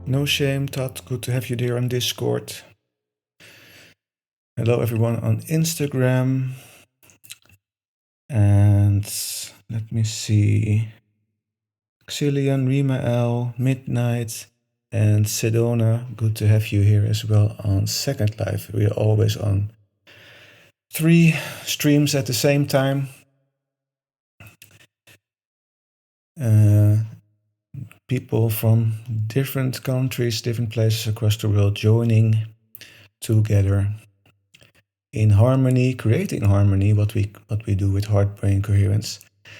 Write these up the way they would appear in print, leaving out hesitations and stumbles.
No shame, Todd. Good to have you there on Discord. Hello, everyone on Instagram. And let me see. Xillian, Rima L, Midnight, and Sedona. Good to have you here as well on Second Life. We are always on 3 streams at the same time. People from different countries, different places across the world joining together in harmony, creating harmony, what we do with heart brain coherence.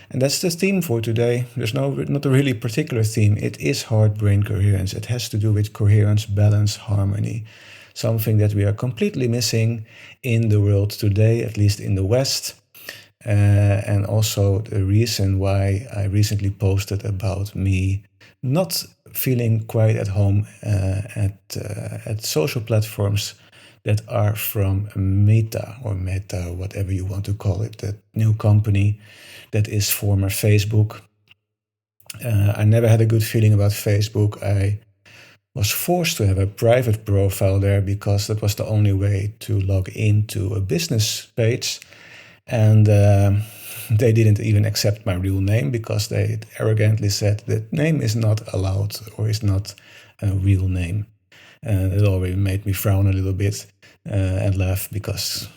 And that's the theme for today. There's not a really particular theme. It is heart brain coherence. It has to do with coherence, balance, harmony. Something that we are completely missing in the world today, at least in the West. And also the reason why I recently posted about me not feeling quite at home at social platforms that are from Meta, whatever you want to call it, that new company that is former Facebook. I never had a good feeling about Facebook. I was forced to have a private profile there because that was the only way to log into a business page. And they didn't even accept my real name because they arrogantly said that name is not allowed or is not a real name. It already made me frown a little bit and laugh because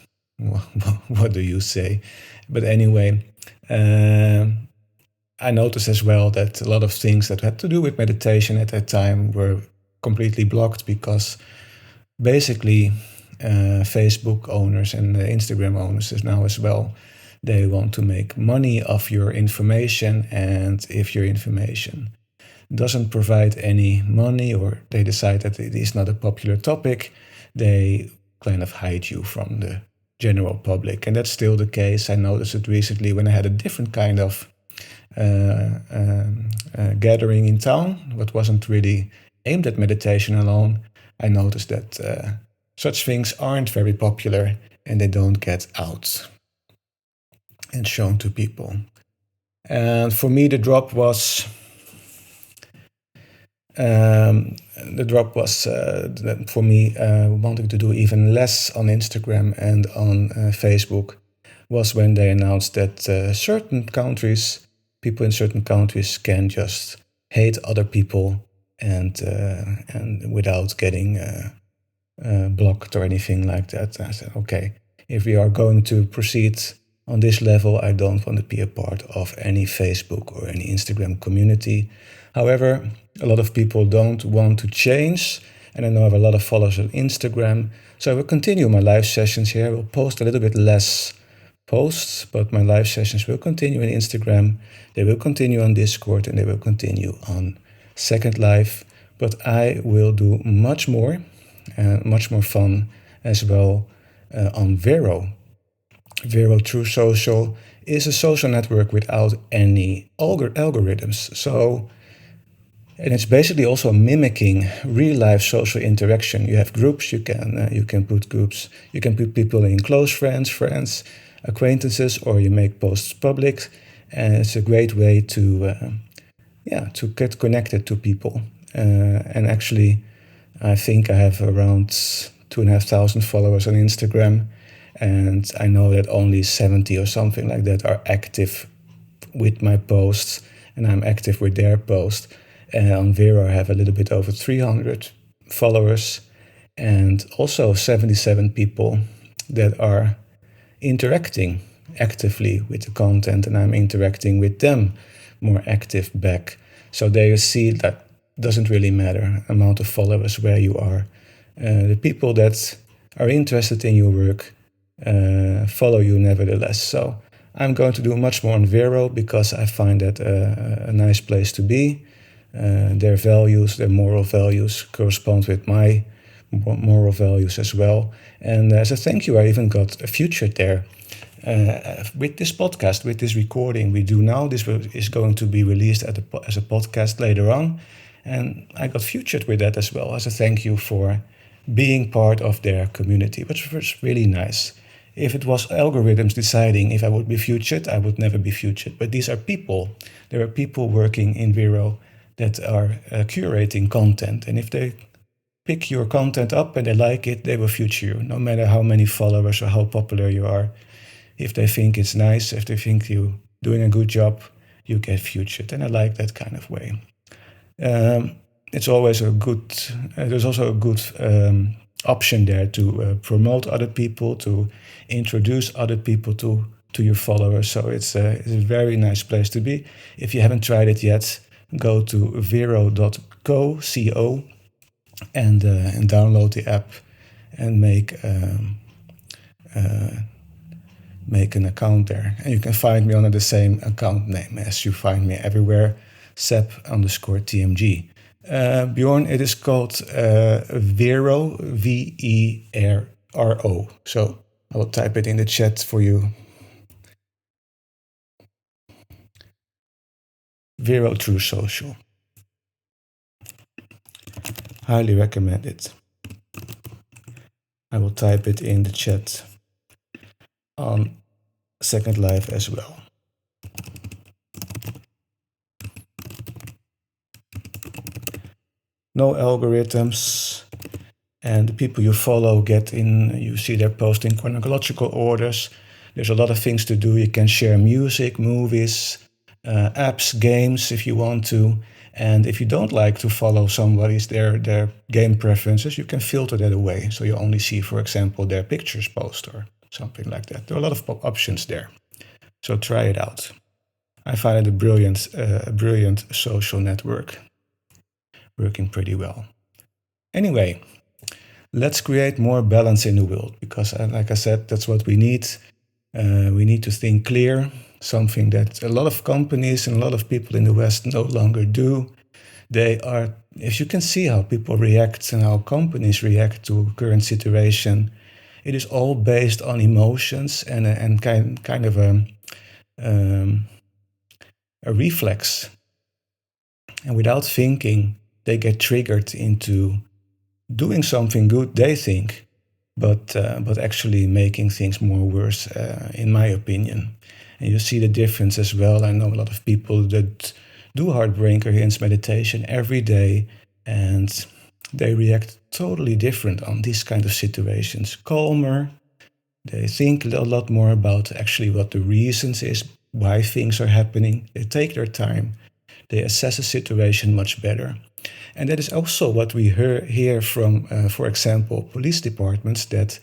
what do you say? But anyway, I noticed as well that a lot of things that had to do with meditation at that time were completely blocked because basically Facebook owners and Instagram owners is now as well, they want to make money off your information, and if your information doesn't provide any money or they decide that it is not a popular topic, they kind of hide you from the general public. And that's still the case. I noticed it recently when I had a different kind of gathering in town, what wasn't really aimed at meditation alone. I noticed that such things aren't very popular and they don't get out and shown to people. And for me, the drop was for me wanting to do even less on Instagram and on Facebook was when they announced that certain countries, people in certain countries can just hate other people and without getting blocked or anything like that. I said, okay, if we are going to proceed on this level, I don't want to be a part of any Facebook or any Instagram community. However, a lot of people don't want to change, and I know I have a lot of followers on Instagram, so I will continue my live sessions here. I will post a little bit less posts, but my live sessions will continue on Instagram, they will continue on Discord, and they will continue on Second Life, but I will do much more fun as well on Vero. Vero True Social is a social network without any algorithms. So, and it's basically also mimicking real life social interaction. You have groups, you can put groups, you can put people in close friends, acquaintances, or you make posts public, and it's a great way to get connected to people. And actually, I think I have around 2,500 followers on Instagram, and I know that only 70 or something like that are active with my posts, and I'm active with their posts. And on Vero, I have a little bit over 300 followers, and also 77 people that are interacting actively with the content, and I'm interacting with them more active back. So there you see that doesn't really matter amount of followers where you are. The people that are interested in your work follow you nevertheless. So I'm going to do much more on Vero because I find that a nice place to be. Their values, their moral values correspond with my moral values as well. And as a thank you, I even got featured there. With this podcast, with this recording we do now, this is going to be released as a podcast later on. And I got featured with that as well as a thank you for being part of their community, which was really nice. If it was algorithms deciding if I would be featured, I would never be featured. But these are people. There are people working in Vero that are curating content. And if they pick your content up and they like it, they will feature you, no matter how many followers or how popular you are. If they think it's nice, if they think you're doing a good job, you get featured. And I like that kind of way. It's always a good, there's also a good option there to promote other people, to introduce other people to your followers. So it's a very nice place to be. If you haven't tried it yet, go to vero.co, and download the app and make an account there. And you can find me under the same account name as you find me everywhere, Sep_TMG. Bjorn, it is called Vero, Vero. So I will type it in the chat for you. Vero True Social. Highly recommend it. I will type it in the chat on Second Life as well. No algorithms, and the people you follow you see their post in chronological orders. There's a lot of things to do. You can share music, movies, apps, games if you want to. And if you don't like to follow somebody's their game preferences, you can filter that away. So you only see, for example, their pictures post or something like that. There are a lot of options there. So try it out. I find it a brilliant social network, working pretty well. Anyway, let's create more balance in the world because, like I said, that's what we need. We need to think clear, something that a lot of companies and a lot of people in the West no longer do. They are, if you can see how people react and how companies react to current situation, it is all based on emotions and kind of a reflex. And without thinking, they get triggered into doing something good, they think, but actually making things more worse, in my opinion. And you see the difference as well. I know a lot of people that do heart brain coherence meditation every day, and they react totally different on these kind of situations. Calmer, they think a lot more about actually what the reasons is, why things are happening. They take their time. They assess a situation much better. And that is also what we hear from, for example, police departments that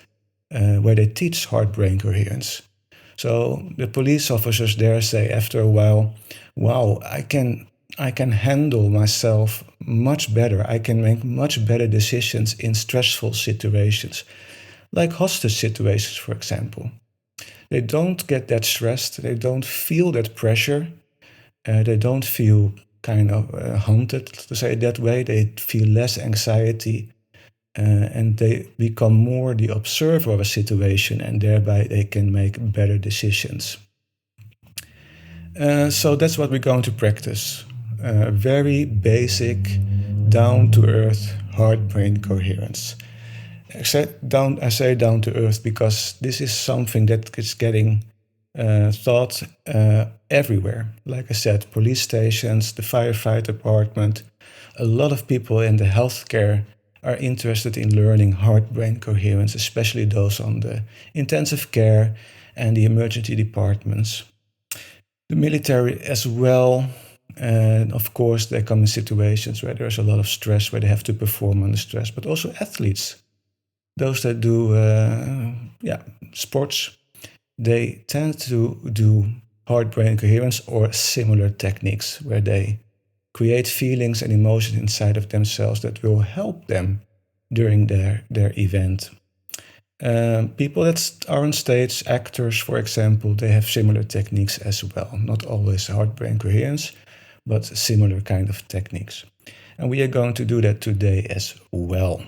where they teach heart-brain coherence. So the police officers there say after a while, wow, I can handle myself much better. I can make much better decisions in stressful situations, like hostage situations, for example. They don't get that stressed. They don't feel that pressure. They don't feel kind of haunted, to say it that way. They feel less anxiety, and they become more the observer of a situation, and thereby they can make better decisions. So that's what we're going to practice. Very basic, down-to-earth heart-brain coherence. I say down to earth because this is something that is getting thought everywhere. Like I said, police stations, the firefighter department, a lot of people in the healthcare are interested in learning heart-brain coherence, especially those on the intensive care and the emergency departments. The military as well. And of course, they come in situations where there's a lot of stress, where they have to perform under stress, but also athletes. Those that do sports, they tend to do heart-brain coherence or similar techniques where they create feelings and emotions inside of themselves that will help them during their event. People that are on stage, actors, for example, they have similar techniques as well. Not always heart-brain coherence, but similar kind of techniques. And we are going to do that today as well.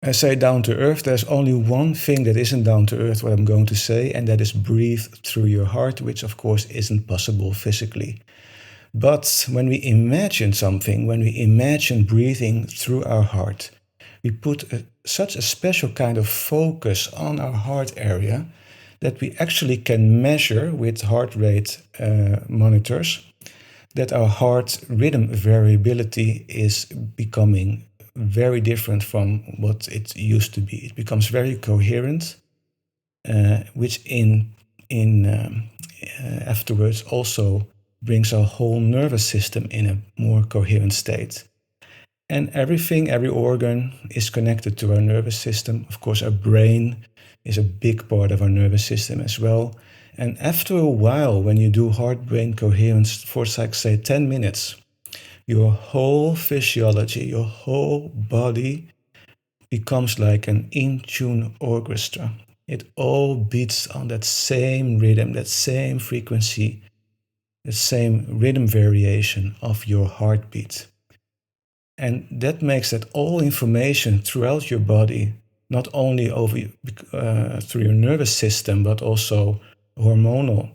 I say down to earth, there's only one thing that isn't down to earth, what I'm going to say, and that is breathe through your heart, which of course isn't possible physically. But when we imagine something, when we imagine breathing through our heart, we put such a special kind of focus on our heart area that we actually can measure with heart rate monitors that our heart rhythm variability is becoming very different from what it used to be. It becomes very coherent, which afterwards also brings our whole nervous system in a more coherent state. And every organ is connected to our nervous system. Of course, our brain is a big part of our nervous system as well. And after a while, when you do heart-brain coherence for, like, say, 10 minutes, your whole physiology, your whole body becomes like an in-tune orchestra. It all beats on that same rhythm, that same frequency, the same rhythm variation of your heartbeat. And that makes that all information throughout your body, not only through your nervous system, but also hormonal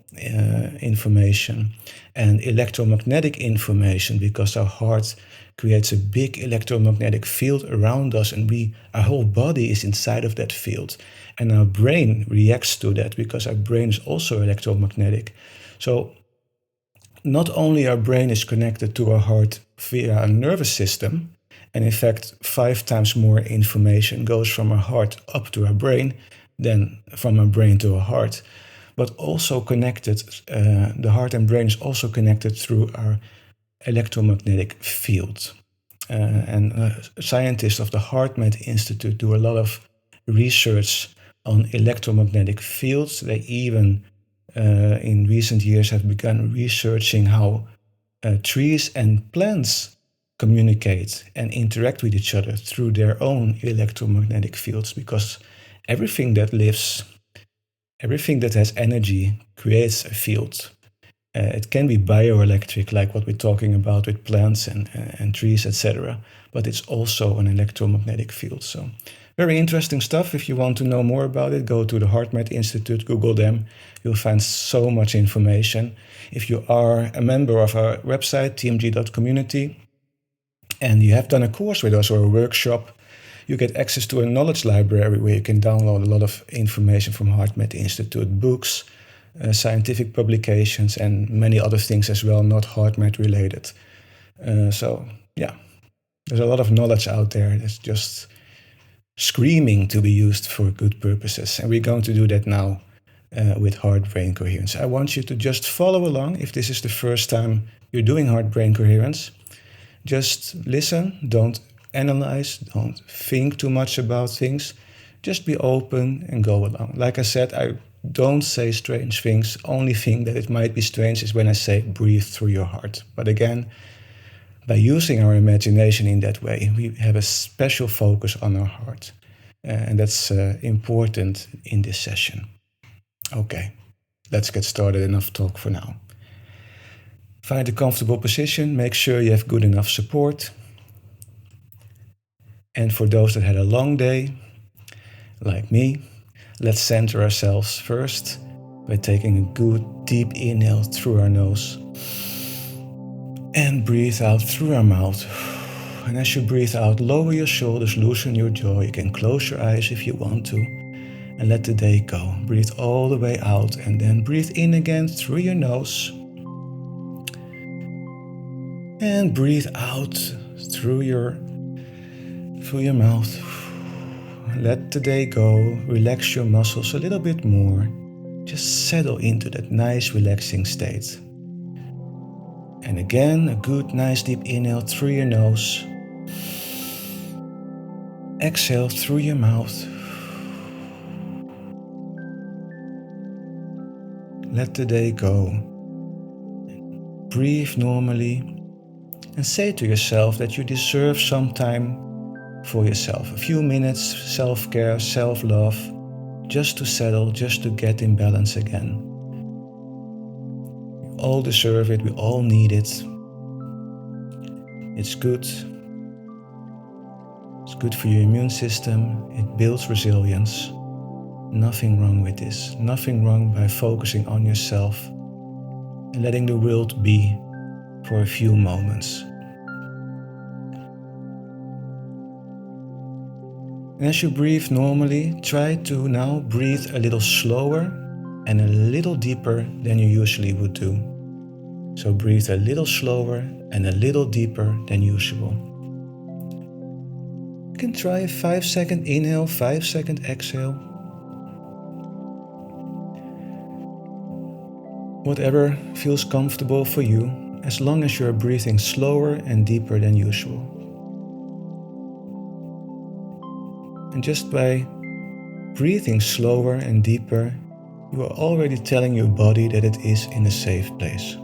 information and electromagnetic information, because our heart creates a big electromagnetic field around us, and our whole body is inside of that field. And our brain reacts to that because our brain is also electromagnetic. So not only our brain is connected to our heart via our nervous system, and in fact 5 times more information goes from our heart up to our brain than from our brain to our heart, but also connected, the heart and brain is also connected through our electromagnetic field. Scientists of the HeartMath Institute do a lot of research on electromagnetic fields. They even in recent years have begun researching how trees and plants communicate and interact with each other through their own electromagnetic fields, because everything that lives, everything that has energy creates a field. It can be bioelectric, like what we're talking about with plants and trees, etc. But it's also an electromagnetic field. So very interesting stuff. If you want to know more about it, go to the HeartMath Institute, Google them. You'll find so much information. If you are a member of our website, tmg.community, and you have done a course with us or a workshop, you get access to a knowledge library where you can download a lot of information from HeartMath Institute, books, scientific publications, and many other things as well, not HeartMath related. So yeah, there's a lot of knowledge out there that's just screaming to be used for good purposes. And we're going to do that now with heart-brain coherence. I want you to just follow along. If this is the first time you're doing heart-brain coherence, just listen, don't analyze, don't think too much about things. Just be open and go along. Like I said, I don't say strange things. Only thing that it might be strange is when I say breathe through your heart. But again, by using our imagination in that way, we have a special focus on our heart. And that's important in this session. Okay, let's get started. Enough talk for now. Find a comfortable position. Make sure you have good enough support. And for those that had a long day, like me, let's center ourselves first by taking a good deep inhale through our nose and breathe out through our mouth. And as you breathe out, lower your shoulders, loosen your jaw. You can close your eyes if you want to, and let the day go. Breathe all the way out and then breathe in again through your nose and breathe out through your mouth. Let the day go. Relax your muscles a little bit more. Just settle into that nice relaxing state. And again, a good nice deep inhale through your nose. Exhale through your mouth. Let the day go. Breathe normally and say to yourself that you deserve some time for yourself. A few minutes, self-care, self-love, just to settle, just to get in balance again. We all deserve it, we all need it. It's good. It's good for your immune system, it builds resilience. Nothing wrong with this. Nothing wrong by focusing on yourself and letting the world be for a few moments. And as you breathe normally, try to now breathe a little slower and a little deeper than you usually would do. So breathe a little slower and a little deeper than usual. You can try a 5-second inhale, 5-second exhale. Whatever feels comfortable for you, as long as you're breathing slower and deeper than usual. And just by breathing slower and deeper, you are already telling your body that it is in a safe place.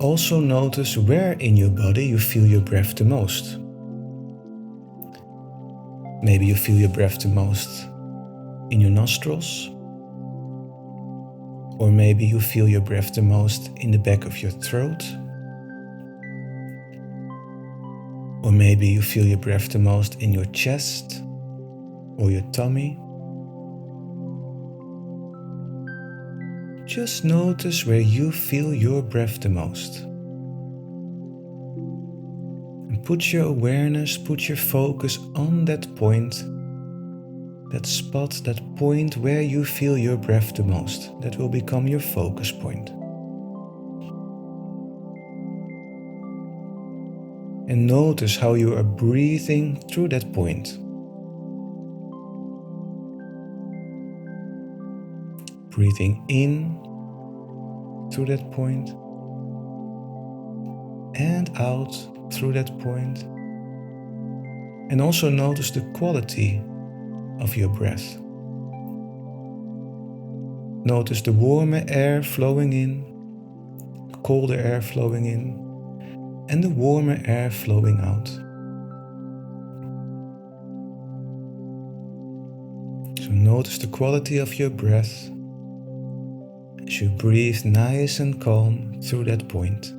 Also notice where in your body you feel your breath the most. Maybe you feel your breath the most in your nostrils, or maybe you feel your breath the most in the back of your throat, or maybe you feel your breath the most in your chest or your tummy. Just notice where you feel your breath the most. And put your awareness, put your focus on that point, that spot, that point where you feel your breath the most. That will become your focus point. And notice how you are breathing through that point. Breathing in through that point and out through that point. And also notice the quality of your breath. Notice the warmer air flowing in, colder air flowing in, and the warmer air flowing out. So notice the quality of your breath as you breathe nice and calm through that point.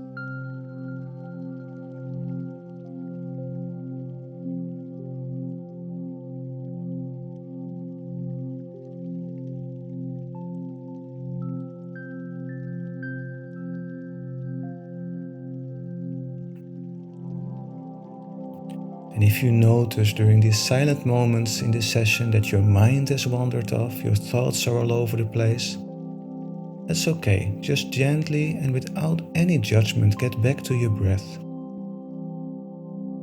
And if you notice during these silent moments in this session that your mind has wandered off, your thoughts are all over the place, that's okay. Just gently and without any judgment get back to your breath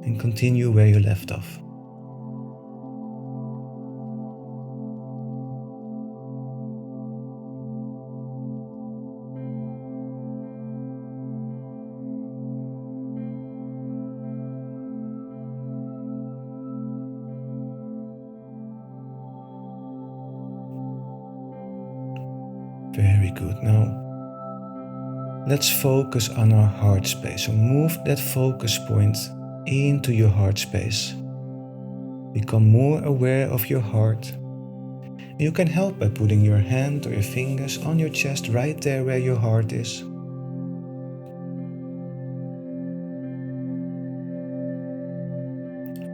and continue where you left off. Very good. Now, let's focus on our heart space. So move that focus point into your heart space. Become more aware of your heart. You can help by putting your hand or your fingers on your chest right there where your heart is.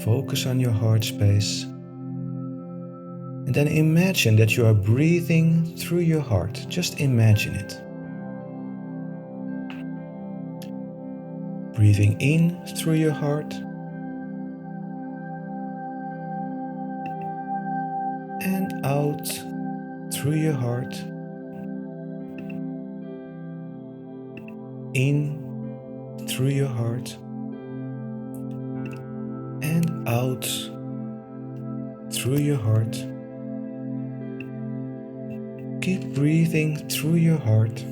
Focus on your heart space. And then imagine that you are breathing through your heart. Just imagine it. Breathing in through your heart. And out through your heart. In through your heart. And out through your heart. Keep breathing through your heart.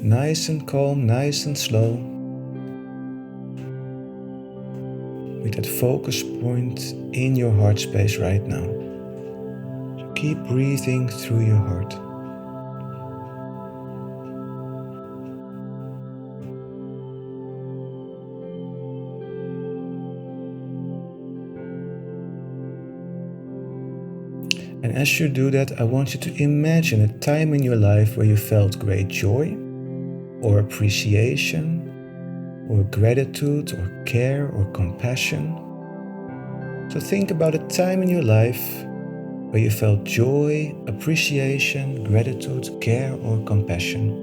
Nice and calm, nice and slow. With that focus point in your heart space right now. So keep breathing through your heart. And as you do that, I want you to imagine a time in your life where you felt great joy, or appreciation, or gratitude, or care, or compassion. So think about a time in your life where you felt joy, appreciation, gratitude, care, or compassion.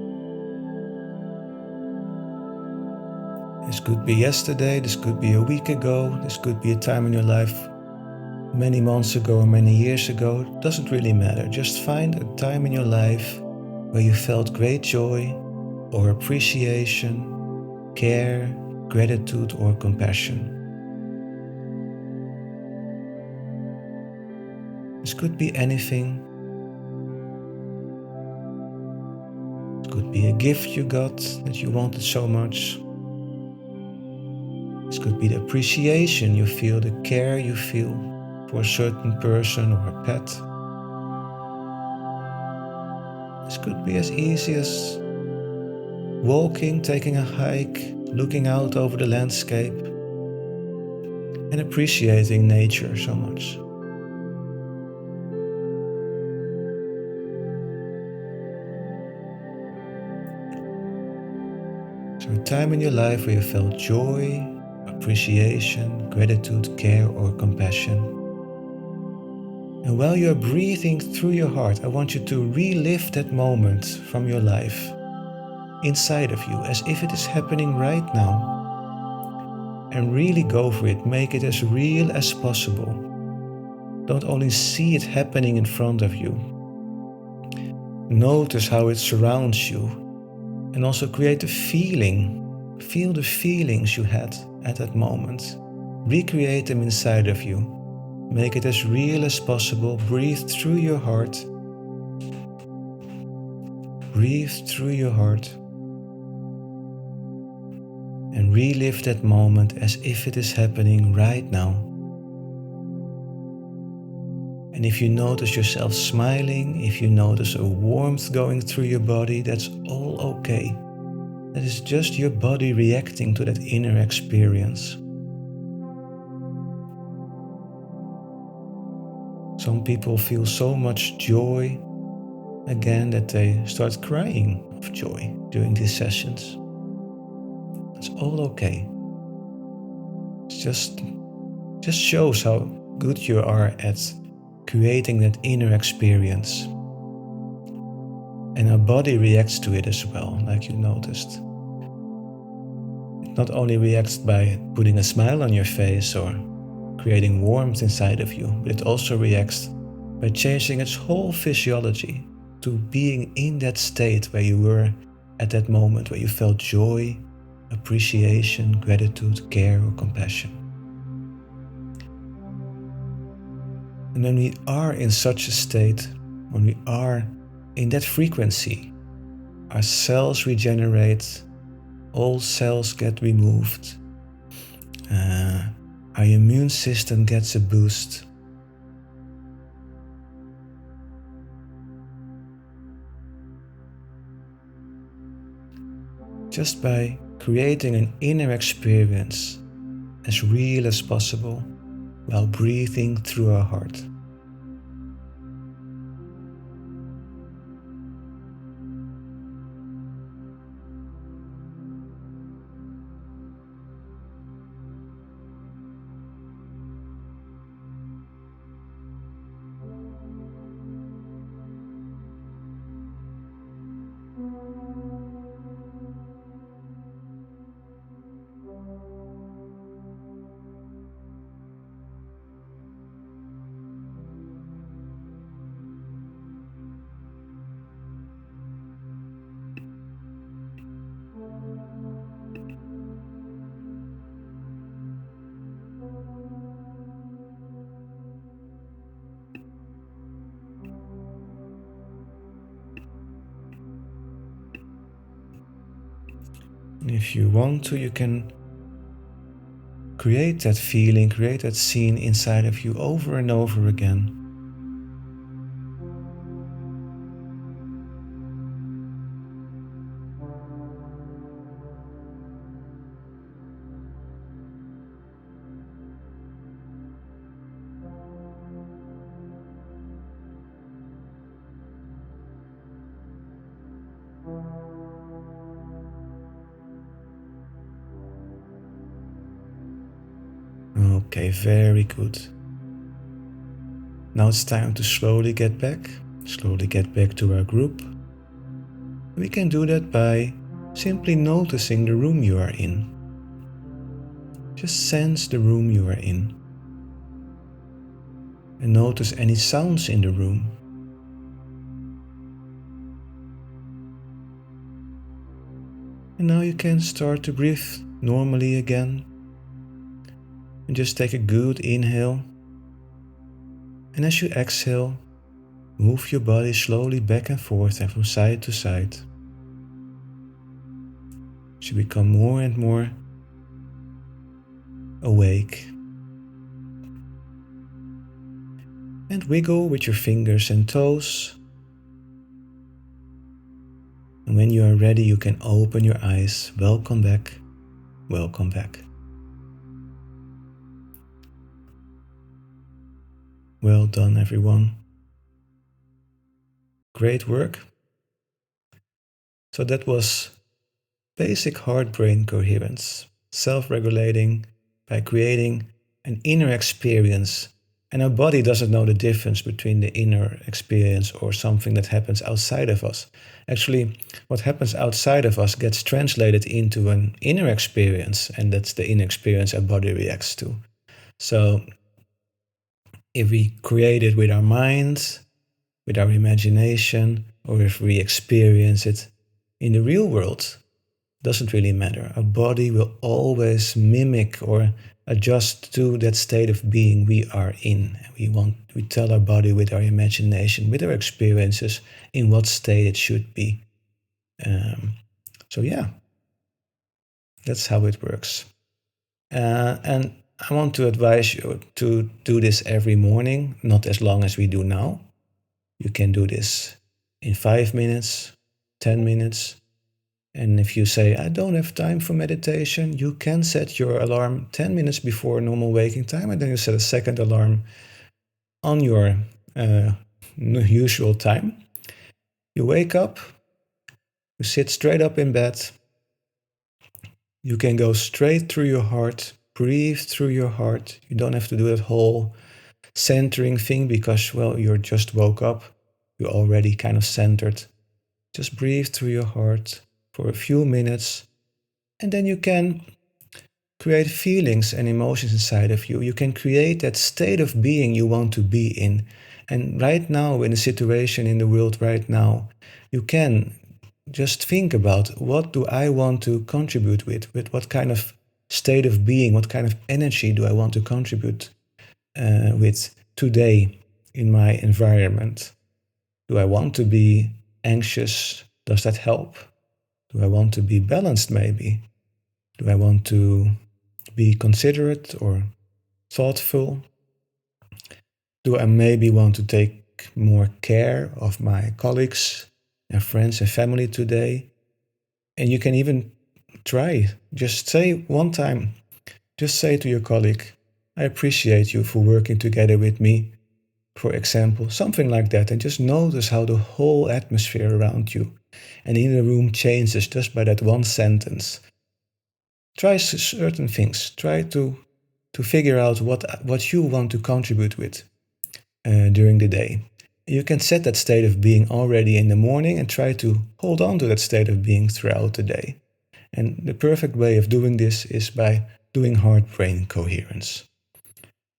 This could be yesterday, this could be a week ago, this could be a time in your life many months ago or many years ago. It doesn't really matter. Just find a time in your life where you felt great joy or appreciation, care, gratitude, or compassion. This could be anything. It could be a gift you got that you wanted so much. This could be the appreciation you feel, the care you feel for a certain person or a pet. This could be as easy as walking, taking a hike, looking out over the landscape, and appreciating nature so much. So a time in your life where you felt joy, appreciation, gratitude, care, or compassion. And while you're breathing through your heart, I want you to relive that moment from your life inside of you as if it is happening right now. And really go for it. Make it as real as possible. Don't only see it happening in front of you. Notice how it surrounds you. And also create a feeling. Feel the feelings you had at that moment. Recreate them inside of you. Make it as real as possible. Breathe through your heart. Breathe through your heart. And relive that moment as if it is happening right now. And if you notice yourself smiling, if you notice a warmth going through your body, that's all okay. That is just your body reacting to that inner experience. Some people feel so much joy, again, that they start crying of joy during these sessions. It's all okay. It just shows how good you are at creating that inner experience. And our body reacts to it as well, like you noticed. It not only reacts by putting a smile on your face or creating warmth inside of you, but it also reacts by changing its whole physiology to being in that state where you were at that moment, where you felt joy, appreciation, gratitude, care, or compassion. And when we are in such a state, when we are in that frequency, our cells regenerate, all cells get removed, our immune system gets a boost. Just by creating an inner experience as real as possible while breathing through our heart. And if you want to, you can create that feeling, create that scene inside of you over and over again. Okay, very good. Now it's time to slowly get back to our group. We can do that by simply noticing the room you are in. Just sense the room you are in and notice any sounds in the room. And now you can start to breathe normally again. And just take a good inhale. And as you exhale, move your body slowly back and forth and from side to side. As you become more and more awake. And wiggle with your fingers and toes. And when you are ready, you can open your eyes. Welcome back. Welcome back. Well done, everyone. Great work. So that was basic heart-brain coherence, self-regulating by creating an inner experience. And our body doesn't know the difference between the inner experience or something that happens outside of us. Actually, what happens outside of us gets translated into an inner experience, and that's the inner experience our body reacts to. So if we create it with our minds, with our imagination, or if we experience it in the real world, doesn't really matter. Our body will always mimic or adjust to that state of being we are in. We tell our body with our imagination, with our experiences, in what state it should be. So yeah, that's how it works. And I want to advise you to do this every morning, not as long as we do now. You can do this in 5 minutes, 10 minutes. And if you say, I don't have time for meditation, you can set your alarm 10 minutes before normal waking time, and then you set a second alarm on your usual time. You wake up, you sit straight up in bed. You can go straight through your heart, breathe through your heart. You don't have to do that whole centering thing because, well, you just woke up. You're already kind of centered. Just breathe through your heart for a few minutes, and then you can create feelings and emotions inside of you. You can create that state of being you want to be in. And right now, in the situation in the world right now, you can just think about, what do I want to contribute with what kind of state of being, what kind of energy do I want to contribute with today in my environment? Do I want to be anxious? Does that help? Do I want to be balanced maybe? Do I want to be considerate or thoughtful? Do I maybe want to take more care of my colleagues and friends and family today? And you can even try, just say one time, just say to your colleague, I appreciate you for working together with me, for example, something like that. And just notice how the whole atmosphere around you and in the room changes just by that one sentence. Try certain things. Try to figure out what you want to contribute with during the day. You can set that state of being already in the morning and try to hold on to that state of being throughout the day. And the perfect way of doing this is by doing heart-brain coherence.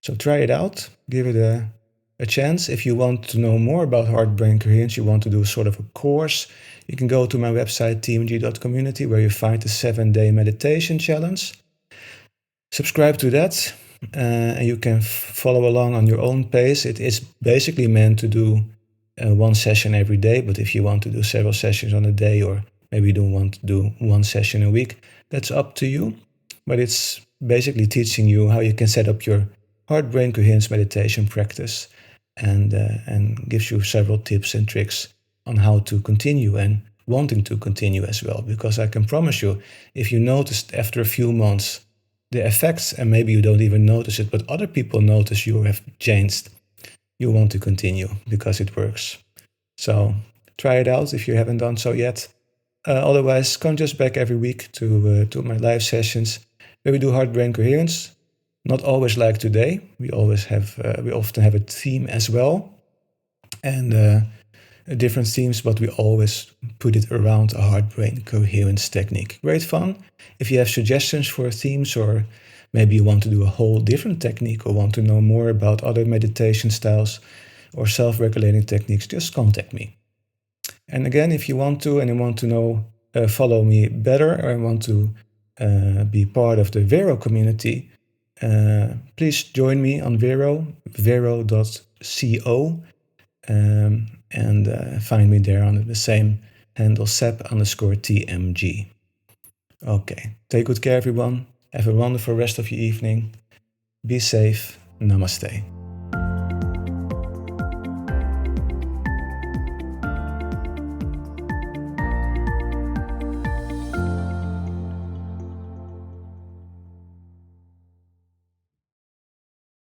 So try it out, give it a chance. If you want to know more about heart-brain coherence, you want to do sort of a course, you can go to my website, tmg.community, where you find the 7-day meditation challenge. Subscribe to that, and you can follow along on your own pace. It is basically meant to do one session every day, but if you want to do several sessions on a day, or maybe you don't want to do one session a week, that's up to you. But it's basically teaching you how you can set up your heart-brain coherence meditation practice, and gives you several tips and tricks on how to continue and wanting to continue as well. Because I can promise you, if you noticed after a few months the effects, and maybe you don't even notice it, but other people notice you have changed, you want to continue because it works. So try it out if you haven't done so yet. Otherwise, come just back every week to my live sessions where we do heart-brain coherence. Not always like today. We often have a theme as well, and different themes, but we always put it around a heart-brain coherence technique. Great fun. If you have suggestions for themes or Maybe you want to do a whole different technique or want to know more about other meditation styles or self-regulating techniques, just contact me. And again, if you want to and you want to know, follow me better or want to be part of the Vero community, please join me on vero.co, and find me there under the same handle, sep_tmg. Okay, take good care everyone. Have a wonderful rest of your evening. Be safe. Namaste.